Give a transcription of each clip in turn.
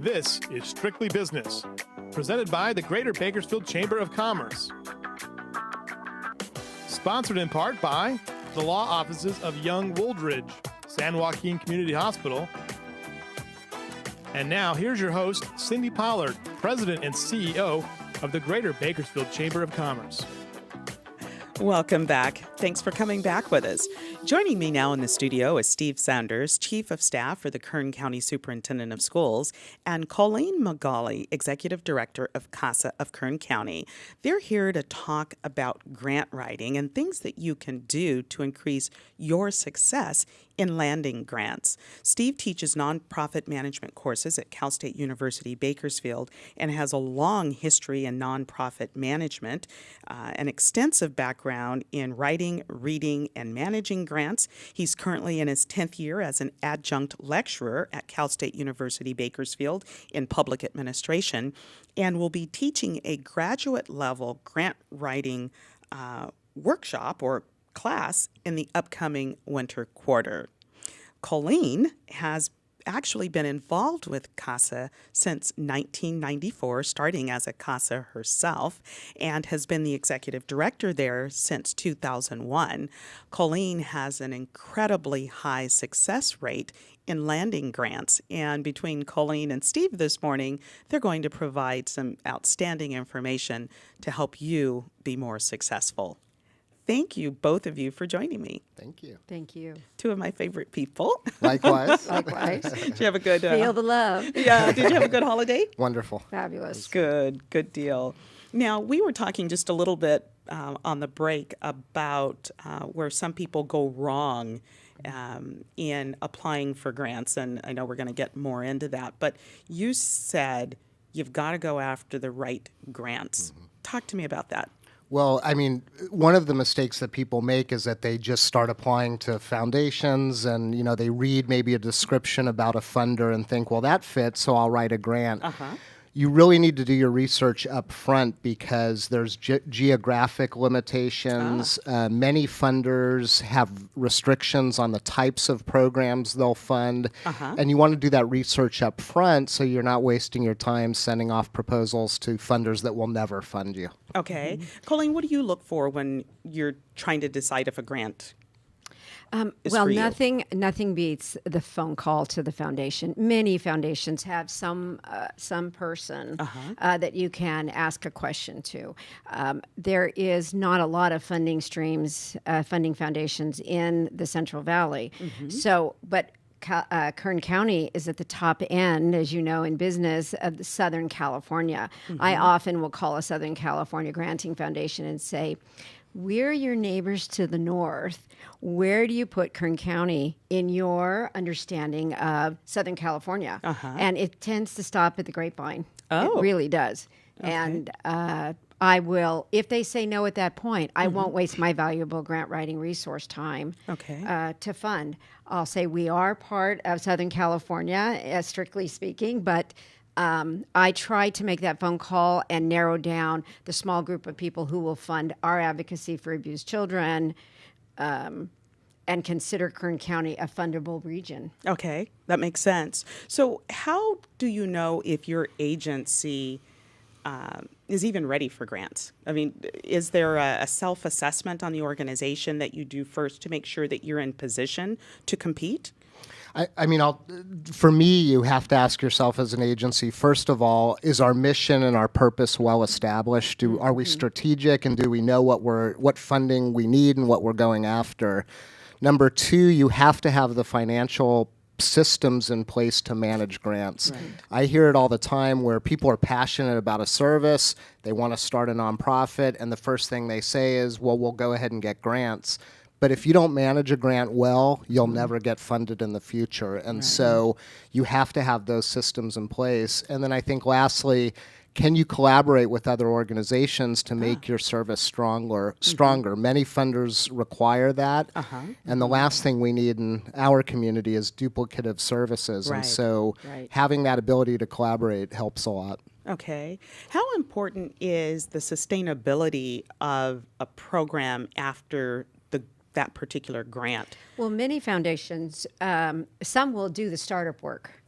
This is Strictly Business, presented by the Greater Bakersfield Chamber of Commerce. Sponsored in part by the law offices of Young Wooldridge, San Joaquin Community Hospital. And now, here's your host, Cindy Pollard, President and CEO of the Greater Bakersfield Chamber of Commerce. Welcome back. Thanks for coming back with us. Joining me now in the studio is Steve Saunders, Chief of Staff for the Kern County Superintendent of Schools, and Colleen McGauley, Executive Director of CASA of Kern County. They're here to talk about grant writing and things that you can do to increase your success in landing grants. Steve teaches nonprofit management courses at Cal State University, Bakersfield, and has a long history in nonprofit management, an extensive background in writing, reading, and managing grants. He's currently in his 10th year as an adjunct lecturer at Cal State University, Bakersfield in public administration, and will be teaching a graduate level grant writing workshop or class in the upcoming winter quarter. Colleen has actually been involved with CASA since 1994, starting as a CASA herself, and has been the executive director there since 2001. Colleen has an incredibly high success rate in landing grants, and between Colleen and Steve this morning, they're going to provide some outstanding information to help you be more successful. Thank you, both of you, for joining me. Thank you. Thank you. Two of my favorite people. Likewise. Likewise. Did you have a good... Feel the love. Yeah, did you have a good holiday? Wonderful. Fabulous. Good deal. Now, we were talking just a little bit on the break about where some people go wrong in applying for grants, and I know we're going to get more into that, but you said you've got to go after the right grants. Mm-hmm. Talk to me about that. Well, I mean, one of the mistakes that people make is that they just start applying to foundations and, you know, they read maybe a description about a funder and think, well, that fits, so I'll write a grant. Uh-huh. You really need to do your research up front because there's geographic limitations. Many funders have restrictions on the types of programs they'll fund. Uh-huh. And you want to do that research up front so you're not wasting your time sending off proposals to funders that will never fund you. Okay. Mm-hmm. Colleen, what do you look for when you're trying to decide if a grant well, nothing beats the phone call to the foundation. Many foundations have some person that you can ask a question to. There is not a lot of funding streams, funding foundations in the Central Valley. Mm-hmm. But Kern County is at the top end, as you know, in business of Southern California. Mm-hmm. I often will call a Southern California granting foundation and say, we're your neighbors to the north. Where do you put Kern County in your understanding of Southern California? Uh-huh. And it tends to stop at the Grapevine. Oh. It really does. Okay. And I will, if they say no at that point, I won't waste my valuable grant writing resource time to fund. I'll say we are part of Southern California, strictly speaking, but I try to make that phone call and narrow down the small group of people who will fund our advocacy for abused children and consider Kern County a fundable region. Okay, that makes sense. So how do you know if your agency is even ready for grants? I mean, is there a self-assessment on the organization that you do first to make sure that you're in position to compete? I mean, for me, you have to ask yourself as an agency, first of all, is our mission and our purpose well established? Are we strategic, and do we know what funding we need and what we're going after? Number two, you have to have the financial systems in place to manage grants. Right. I hear it all the time where people are passionate about a service, they want to start a nonprofit, and the first thing they say is, well, we'll go ahead and get grants. But if you don't manage a grant well, you'll never get funded in the future. And so you have to have those systems in place. And then I think lastly, can you collaborate with other organizations to make your service stronger? Many funders require that. And the last thing we need in our community is duplicative services. And so having that ability to collaborate helps a lot. Okay. How important is the sustainability of a program after that particular grant? Well, many foundations, some will do the startup work.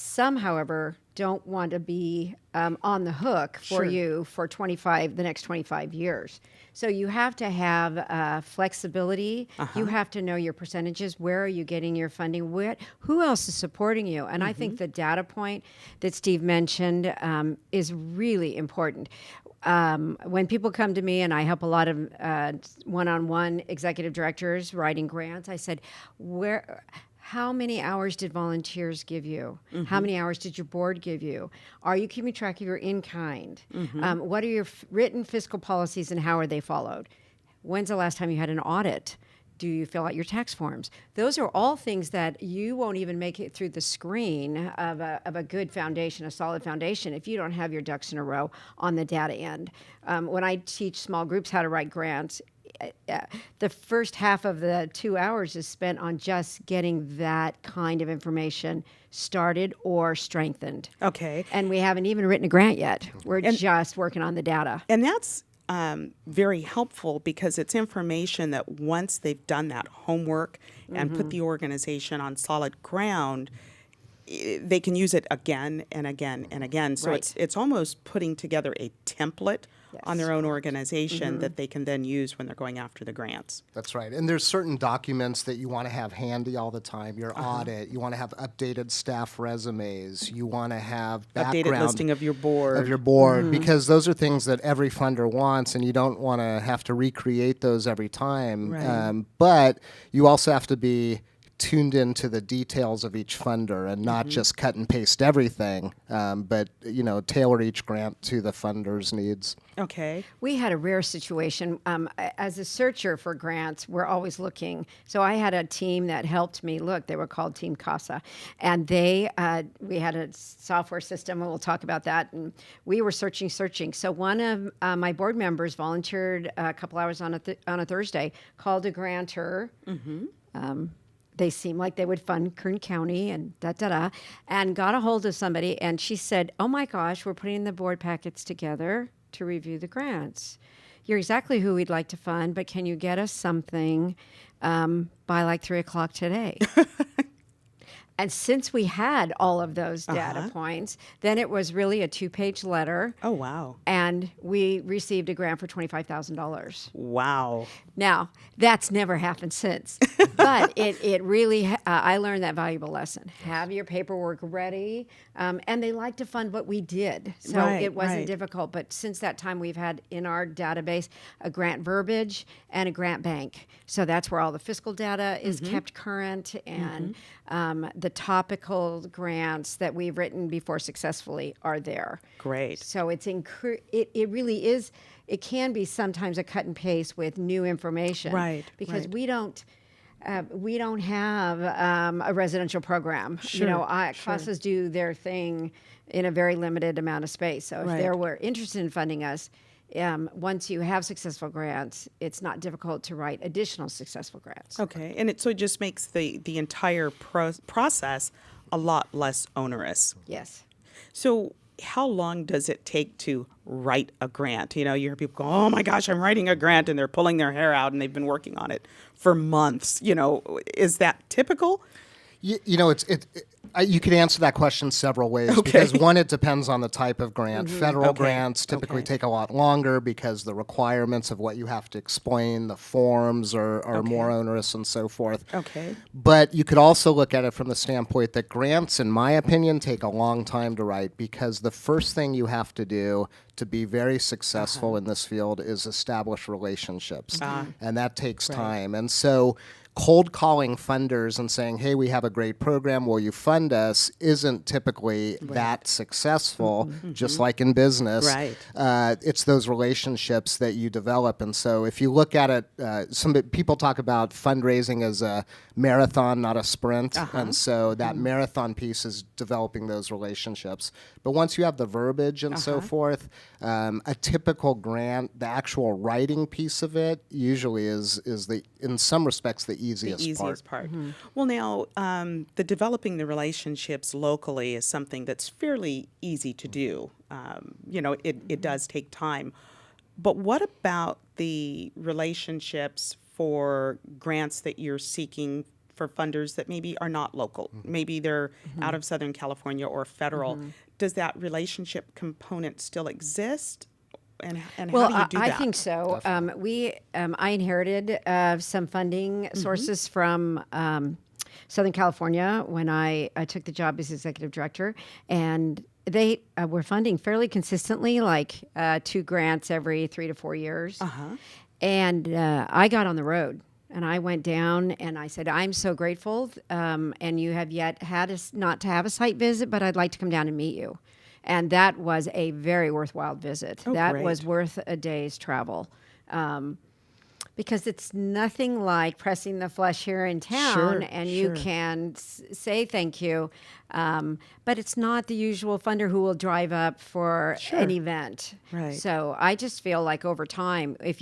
Some, however, don't want to be on the hook for you for the next 25 years. So you have to have flexibility. You have to know your percentages. Where are you getting your funding? Who else is supporting you? And I think the data point that Steve mentioned is really important. When people come to me, and I help a lot of one-on-one executive directors writing grants, I said, how many hours did volunteers give you? How many hours did your board give you? Are you keeping track of your in-kind? What are your written fiscal policies and how are they followed? When's the last time you had an audit? Do you fill out your tax forms? Those are all things that you won't even make it through the screen of a good foundation, a solid foundation, if you don't have your ducks in a row on the data end. When I teach small groups how to write grants, the first half of the 2 hours is spent on just getting that kind of information started or strengthened. Okay. And we haven't even written a grant yet. We're just working on the data. And that's very helpful because it's information that once they've done that homework and put the organization on solid ground, they can use it again and again and again. So it's almost putting together a template on their own organization that they can then use when they're going after the grants. That's right. And there's certain documents that you want to have handy all the time. Your audit, you want to have updated staff resumes, you want to have background. Updated listing of your board. Because those are things that every funder wants, and you don't want to have to recreate those every time. Right. But you also have to be tuned into the details of each funder and not just cut and paste everything, but tailor each grant to the funder's needs. Okay. We had a rare situation. As a searcher for grants, we're always looking. So I had a team that helped me look. They were called Team CASA. And we had a software system, and we'll talk about that. And we were searching. So one of my board members volunteered a couple hours on a Thursday, called a grantor. They seemed like they would fund Kern County and and got a hold of somebody. And she said, oh my gosh, we're putting the board packets together to review the grants. You're exactly who we'd like to fund, but can you get us something by like 3:00 today? And since we had all of those data points, then it was really a 2-page letter. Oh, wow. And we received a grant for $25,000. Wow. Now, that's never happened since. But it really, I learned that valuable lesson. Have your paperwork ready. And they like to fund what we did. So it wasn't difficult. But since that time, we've had in our database a grant verbiage and a grant bank. So that's where all the fiscal data is kept current, and the topical grants that we've written before successfully are there. Great. So it really is. It can be sometimes a cut and paste with new information, because we don't have a residential program. CASAs do their thing in a very limited amount of space. So if they were interested in funding us, once you have successful grants, it's not difficult to write additional successful grants. Okay, and it just makes the entire process a lot less onerous. Yes. So how long does it take to write a grant? You hear people go, oh my gosh, I'm writing a grant, and they're pulling their hair out, and they've been working on it for months. Is that typical? You could answer that question several ways, because one, it depends on the type of grant. Federal grants typically take a lot longer because the requirements of what you have to explain, the forms are more onerous and so forth. Okay. But you could also look at it from the standpoint that grants, in my opinion, take a long time to write, because the first thing you have to do to be very successful in this field is establish relationships. And that takes time. And so cold calling funders and saying, hey, we have a great program, will you fund us, isn't typically that successful, just like in business. It's those relationships that you develop. And so if you look at it, some people talk about fundraising as a marathon, not a sprint. And so that marathon piece is developing those relationships. But once you have the verbiage and so forth, a typical grant, the actual writing piece of it usually is in some respects the easiest part. Well, now, the developing the relationships locally is something that's fairly easy to do. It does take time. But what about the relationships for grants that you're seeking for funders that maybe are not local. Maybe they're out of Southern California or federal. Does that relationship component still exist? And how do you do that? I think so. I inherited some funding sources from Southern California when I took the job as executive director, and they were funding fairly consistently, like 2 grants every 3 to 4 years. And I got on the road. And I went down and I said, I'm so grateful, and you have yet had us not to have a site visit, but I'd like to come down and meet you. And that was a very worthwhile visit. That great. was worth a day's travel. Because it's nothing like pressing the flesh here in town, and you can say thank you. But it's not the usual funder who will drive up for an event. Right. So I just feel like over time, if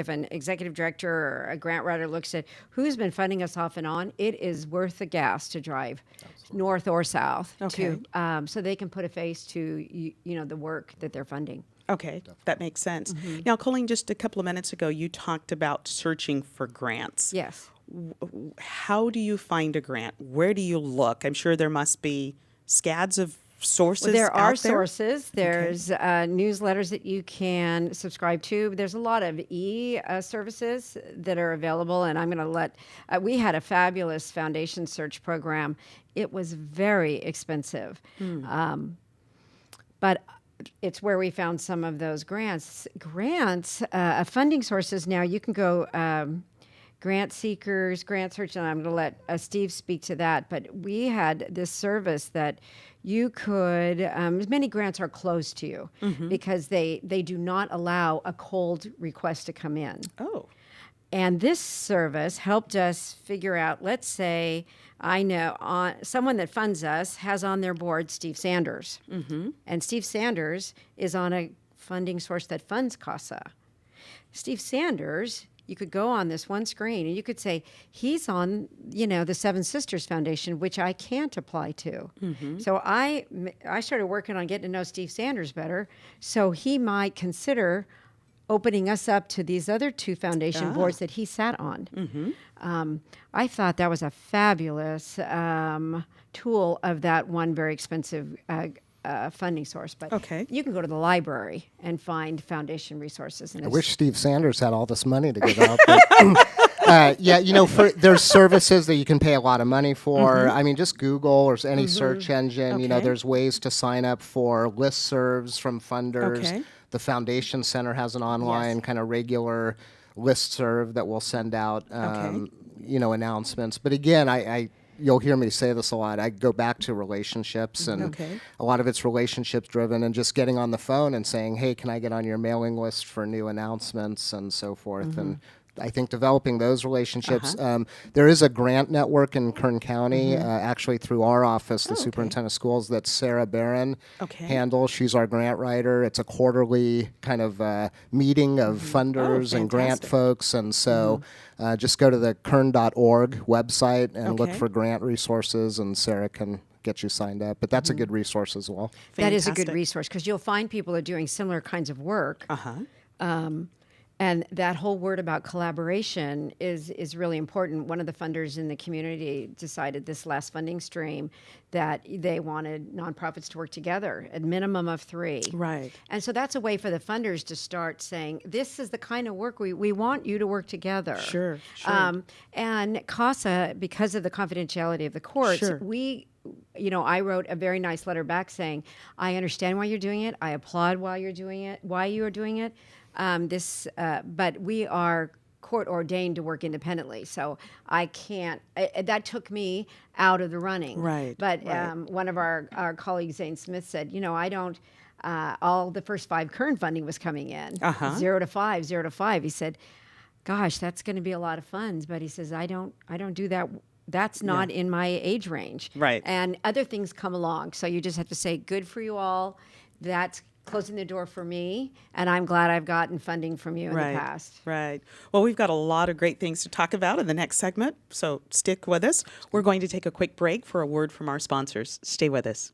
an executive director or a grant writer looks at who's been funding us off and on, it is worth the gas to drive north or south so they can put a face to the work that they're funding. Okay, that makes sense. Now, Colleen, just a couple of minutes ago, you talked about searching for grants. Yes. How do you find a grant? Where do you look? I'm sure there must be scads of sources. There are out there. sources. There's newsletters that you can subscribe to. There's a lot of services that are available, and I'm going to let. We had a fabulous foundation search program. It was very expensive, but it's where we found some of those grants. Funding sources now, you can go grant seekers, grant search, and I'm going to let Steve speak to that. But we had this service that you could, many grants are closed to you because they do not allow a cold request to come in. Oh. And this service helped us figure out, let's say, I know someone that funds us has on their board Steve Sanders. And Steve Sanders is on a funding source that funds CASA. Steve Sanders, you could go on this one screen and you could say, he's on, the Seven Sisters Foundation, which I can't apply to. So I started working on getting to know Steve Sanders better, so he might consider opening us up to these other 2 foundation boards that he sat on. I thought that was a fabulous tool of that one very expensive funding source. But you can go to the library and find foundation resources. And I wish Steve Sanders had all this money to give out. But, there's services that you can pay a lot of money for. I mean, just Google or any search engine. There's ways to sign up for listservs from funders. The Foundation Center has an online kind of regular listserv that will send out, announcements. But again, you'll hear me say this a lot. I go back to relationships, and a lot of it's relationships driven, and just getting on the phone and saying, hey, can I get on your mailing list for new announcements and so forth. And I think developing those relationships. There is a grant network in Kern County, actually through our office, the Superintendent of Schools, that Sarah Barron handles. She's our grant writer. It's a quarterly kind of meeting of funders and grant folks. And so just go to the kern.org website and look for grant resources, and Sarah can get you signed up. But that's a good resource as well. That is a good resource because you'll find people are doing similar kinds of work. And that whole word about collaboration is really important. One of the funders in the community decided this last funding stream that they wanted nonprofits to work together, a minimum of 3. Right. And so that's a way for the funders to start saying, this is the kind of work we want you to work together. Sure. And CASA, because of the confidentiality of the courts, I wrote a very nice letter back saying, I understand why you're doing it. I applaud why you are doing it. But we are court ordained to work independently, so I can't. That took me out of the running. Right. But one of our colleagues, Zane Smith, said, I don't. All the first 5 Kern funding was coming in, 0 to 5, 0 to 5. He said, "Gosh, that's going to be a lot of funds." But he says, "I don't do that. That's not in my age range." Right. And other things come along, so you just have to say, "Good for you all." That's closing the door for me, and I'm glad I've gotten funding from you in the past. Right. Well, we've got a lot of great things to talk about in the next segment, so stick with us. We're going to take a quick break for a word from our sponsors. Stay with us.